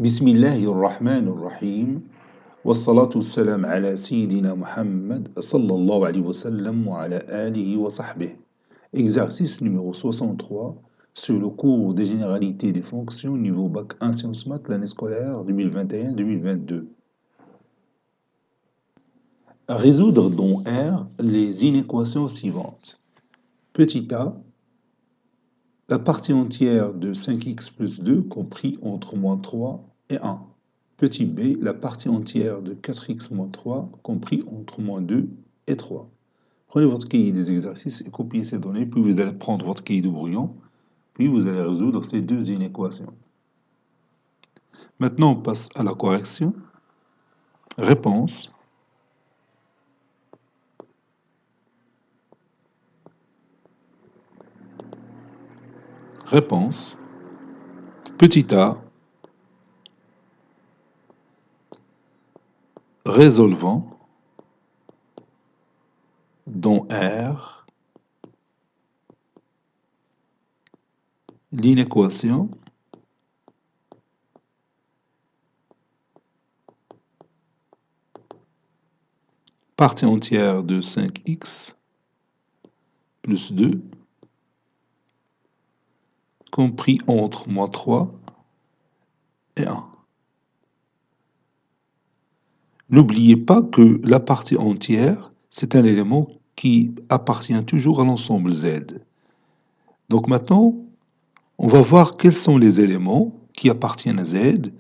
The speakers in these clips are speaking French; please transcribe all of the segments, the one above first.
بسم الله الرحمن الرحيم والصلاة والسلام على سيدنا Muhammad sallallahu alayhi wa sallam wa ala alihi wa sahbihi. Exercice numéro 63 sur le cours des généralités des fonctions niveau bac 1 sciences maths l'année scolaire 2021-2022. Résoudre dans R les inéquations suivantes. Petit a, la partie entière de 5x plus 2 compris entre moins 3 et 1. Petit b, la partie entière de 4x moins 3 compris entre moins 2 et 3. Prenez votre cahier des exercices et copiez ces données, puis vous allez prendre votre cahier de brouillon, puis vous allez résoudre ces deux inéquations. Maintenant, on passe à la correction. Réponse. Réponse. Petit a. Résolvant dans R l'inéquation partie entière de 5x plus 2 compris entre moins 3 et 1. N'oubliez pas que la partie entière, c'est un élément qui appartient toujours à l'ensemble Z. Donc maintenant, on va voir quels sont les éléments qui appartiennent à Z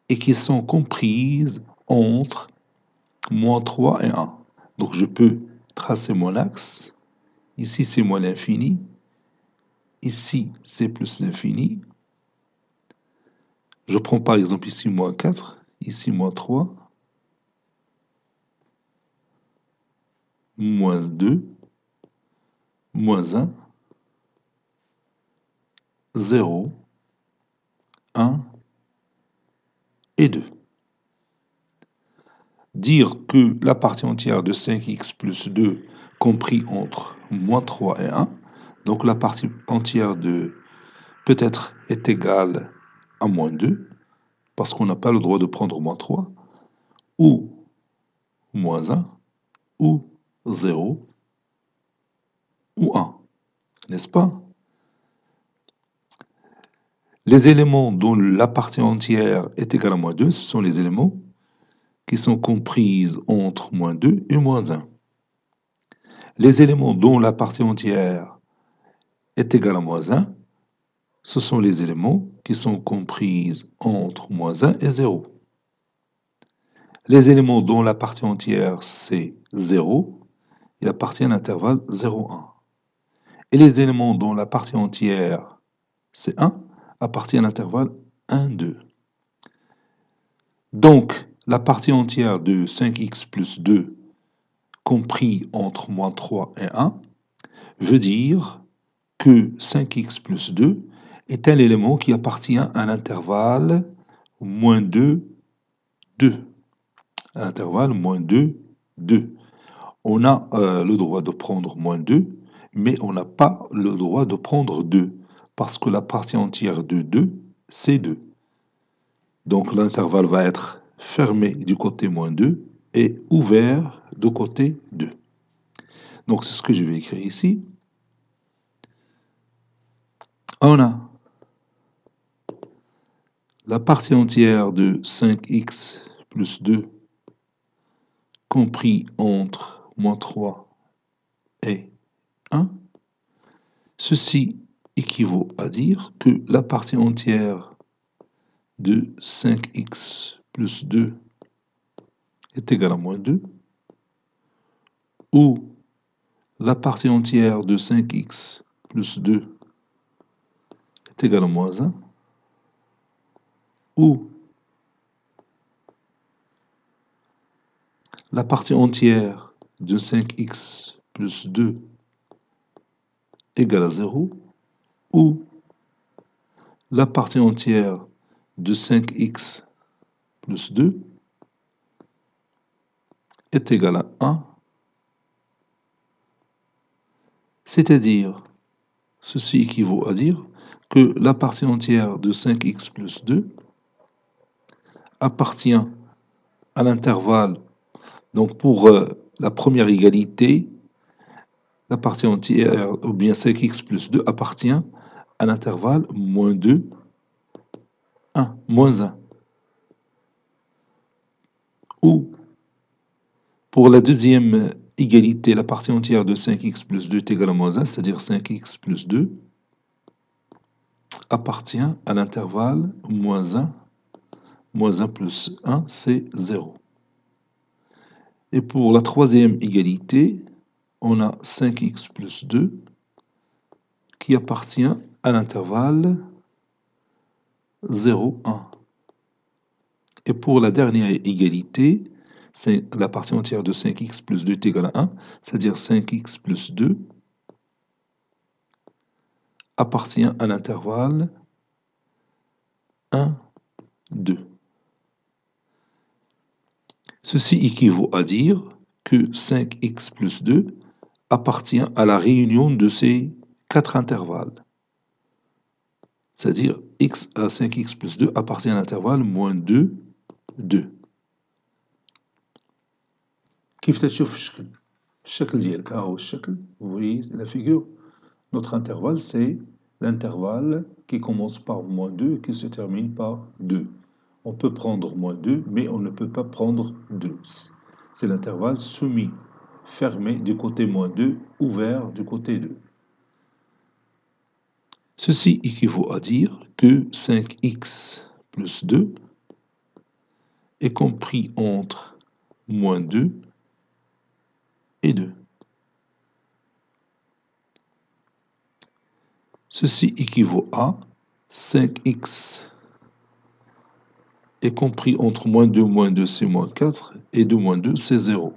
et qui sont comprises entre moins 3 et 1. Donc je peux tracer mon axe. Ici, c'est moins l'infini. Ici, c'est plus l'infini. Je prends par exemple ici moins 4, ici moins 3, moins 2, moins 1, 0, 1 et 2. Dire que la partie entière de 5x plus 2 compris entre moins 3 et 1, donc la partie entière de peut-être est égale à moins 2, parce qu'on n'a pas le droit de prendre moins 3, ou moins 1, ou 0, ou 1, n'est-ce pas? Les éléments dont la partie entière est égale à moins 2, ce sont les éléments qui sont comprises entre moins 2 et moins 1. Les éléments dont la partie entière est égale à moins 1, ce sont les éléments qui sont comprises entre moins 1 et 0. Les éléments dont la partie entière c'est 0, il appartient à l'intervalle 0,1. Et les éléments dont la partie entière c'est 1, appartient à l'intervalle 1, 2. Donc, la partie entière de 5x plus 2 compris entre moins 3 et 1 veut dire que 5x plus 2 est un élément qui appartient à l'intervalle moins 2, 2. À l'intervalle moins 2, 2. On a le droit de prendre moins 2, mais on n'a pas le droit de prendre 2, parce que la partie entière de 2, c'est 2. Donc l'intervalle va être fermé du côté moins 2 et ouvert du côté 2. Donc c'est ce que je vais écrire ici. On a la partie entière de 5x plus 2 compris entre moins 3 et 1. Ceci équivaut à dire que la partie entière de 5x plus 2 est égale à moins 2, ou la partie entière de 5x plus 2 est égale à moins 1, ou la partie entière de 5x plus 2 égale à 0, ou la partie entière de 5x plus 2 est égale à 1, c'est-à-dire, ceci équivaut à dire que la partie entière de 5x plus 2 appartient à l'intervalle. Donc pour la première égalité, la partie entière, ou bien 5x plus 2, appartient à l'intervalle moins 2, 1, moins 1. Ou pour la deuxième égalité, la partie entière de 5x plus 2 est égale à moins 1, c'est-à-dire 5x plus 2 appartient à l'intervalle moins 1 plus 1, c'est 0. Et pour la troisième égalité, on a 5x plus 2 qui appartient à l'intervalle 0, 1. Et pour la dernière égalité, c'est la partie entière de 5x plus 2 est égale à 1, c'est-à-dire 5x plus 2 appartient à l'intervalle 1, 2. Ceci équivaut à dire que 5x plus 2 appartient à la réunion de ces quatre intervalles. C'est-à-dire x à 5x plus 2 appartient à l'intervalle moins 2, 2. كيف تشوف الشكل ديالك ها هو الشكل. Vous voyez la figure. Notre intervalle, c'est l'intervalle qui commence par moins 2 et qui se termine par 2. On peut prendre moins 2, mais on ne peut pas prendre 2. C'est l'intervalle semi-fermé du côté moins 2, ouvert du côté 2. Ceci équivaut à dire que 5x plus 2 est compris entre moins 2 et 2. Ceci équivaut à 5x est compris entre moins 2, c'est moins 4, et 2, moins 2, c'est 0.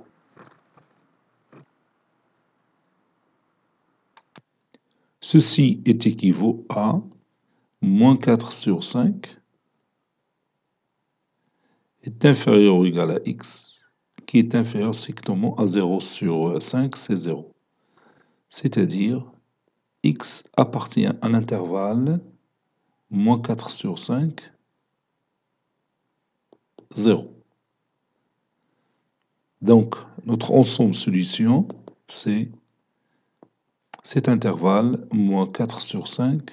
Ceci est équivaut à moins 4 sur 5 est inférieur ou égal à x, qui est inférieur strictement à 0 sur 5, c'est 0. C'est-à-dire, x appartient à l'intervalle moins 4 sur 5, 0. Donc, notre ensemble solution, c'est cet intervalle, moins 4 sur 5,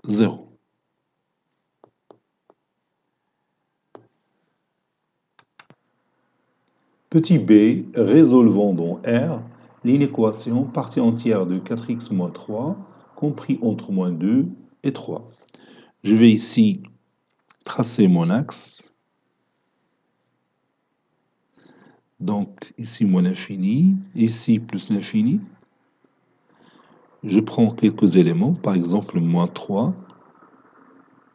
0. Petit b, résolvons dans R l'inéquation partie entière de 4x moins 3, compris entre moins 2 et 3. Je vais ici tracer mon axe. Donc, ici, moins l'infini, ici, plus l'infini. Je prends quelques éléments, par exemple, moins 3,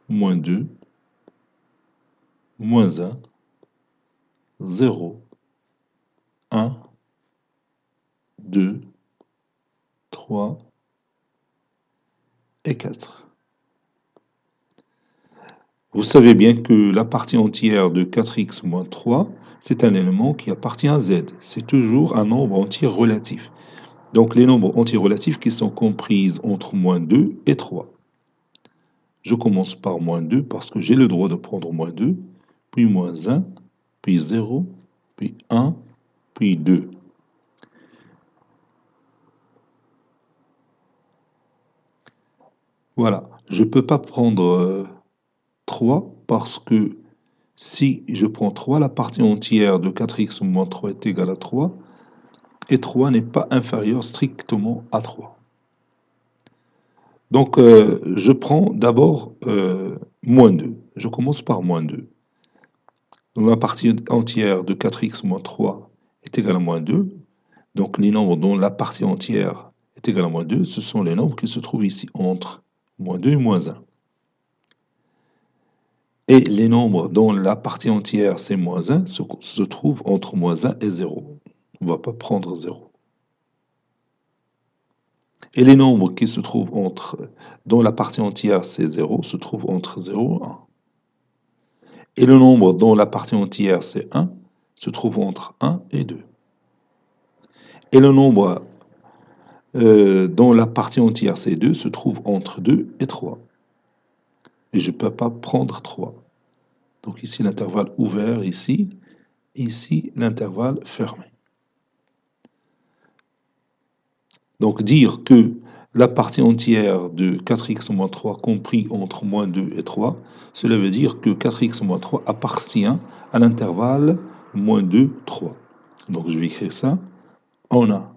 moins 2, moins 1, 0, 1, 2, 3 et 4. Vous savez bien que la partie entière de 4x moins 3, c'est un élément qui appartient à z. C'est toujours un nombre entier relatif. Donc les nombres entiers relatifs qui sont comprises entre moins 2 et 3. Je commence par moins 2 parce que j'ai le droit de prendre moins 2, puis moins 1, puis 0, puis 1, puis 2. Voilà, je ne peux pas prendre 3 parce que si je prends 3, la partie entière de 4x moins 3 est égale à 3, et 3 n'est pas inférieur strictement à 3. Donc, je prends d'abord moins 2. Je commence par moins 2. Donc, la partie entière de 4x moins 3 est égale à moins 2. Donc, les nombres dont la partie entière est égale à moins 2, ce sont les nombres qui se trouvent ici, entre moins 2 et moins 1. Et les nombres dont la partie entière c'est moins 1 se trouvent entre moins 1 et 0. On ne va pas prendre 0. Et les nombres qui se trouvent dont la partie entière c'est 0 se trouvent entre 0 et 1. Et le nombre dont la partie entière c'est 1 se trouve entre 1 et 2. Et le nombre dont la partie entière c'est 2 se trouve entre 2 et 3. Et je ne peux pas prendre 3. Donc ici l'intervalle ouvert, ici l'intervalle fermé. Donc dire que la partie entière de 4x moins 3 compris entre moins 2 et 3, cela veut dire que 4x moins 3 appartient à l'intervalle moins 2, 3. Donc je vais écrire ça. On a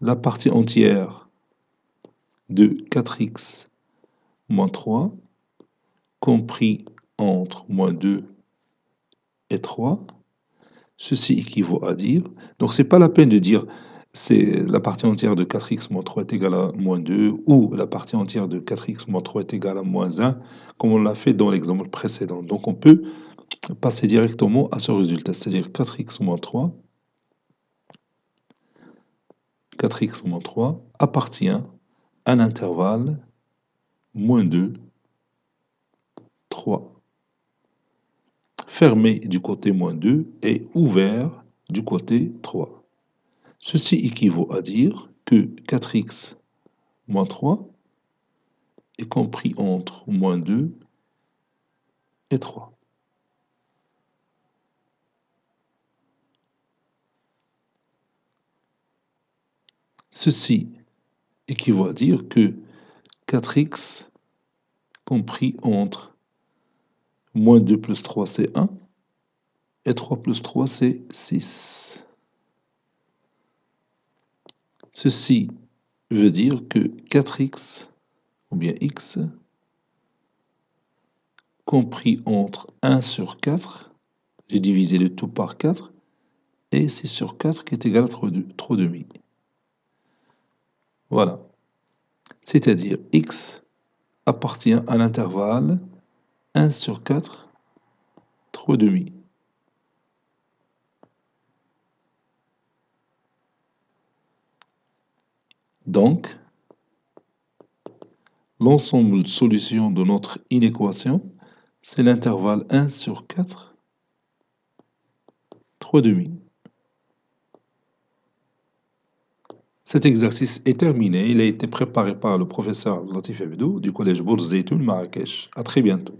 la partie entière de 4x moins 3 compris entre moins 2 et 3. Ceci équivaut à dire, donc c'est pas la peine de dire c'est la partie entière de 4x moins 3 est égale à moins 2 ou la partie entière de 4x moins 3 est égale à moins 1 comme on l'a fait dans l'exemple précédent. Donc on peut passer directement à ce résultat, c'est-à-dire 4x moins 3 appartient à l'intervalle moins 2, 3. Fermé du côté moins 2 et ouvert du côté 3. Ceci équivaut à dire que 4x moins 3 est compris entre moins 2 et 3. Ceci équivaut à dire que 4x compris entre moins 2 plus 3 c'est 1 et 3 plus 3 c'est 6. Ceci veut dire que 4x ou bien x compris entre 1 sur 4, j'ai divisé le tout par 4, et 6 sur 4 qui est égal à 3 demi. Voilà. C'est-à-dire x appartient à l'intervalle 1 sur 4, 3 demi. Donc, l'ensemble de solutions de notre inéquation, c'est l'intervalle 1 sur 4, 3 demi. Cet exercice est terminé. Il a été préparé par le professeur Latif Abdou du collège Bourz Zeytoun Marrakech. À très bientôt.